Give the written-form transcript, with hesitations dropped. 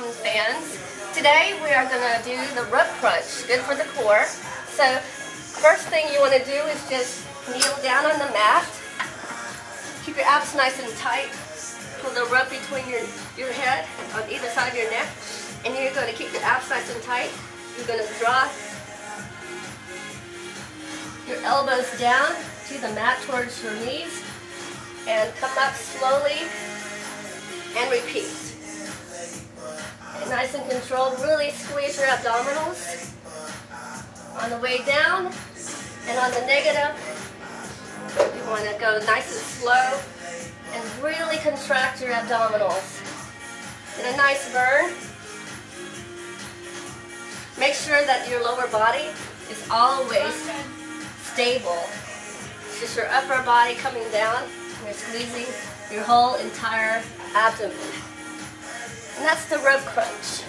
fans. Today we are going to do the rope crunch, good for the core. So first thing you want to do is just kneel down on the mat. Keep your abs nice and tight. Pull the rope between your head on either side of your neck. And you're going to keep your abs nice and tight. You're going to draw your elbows down to the mat towards your knees. And come up slowly and repeat. And nice and controlled, really squeeze your abdominals on the way down. And on the negative, you want to go nice and slow and really contract your abdominals. And a nice burn. Make sure that your lower body is always stable. It's just your upper body coming down. You're squeezing your whole entire abdomen. And that's the rope crunch.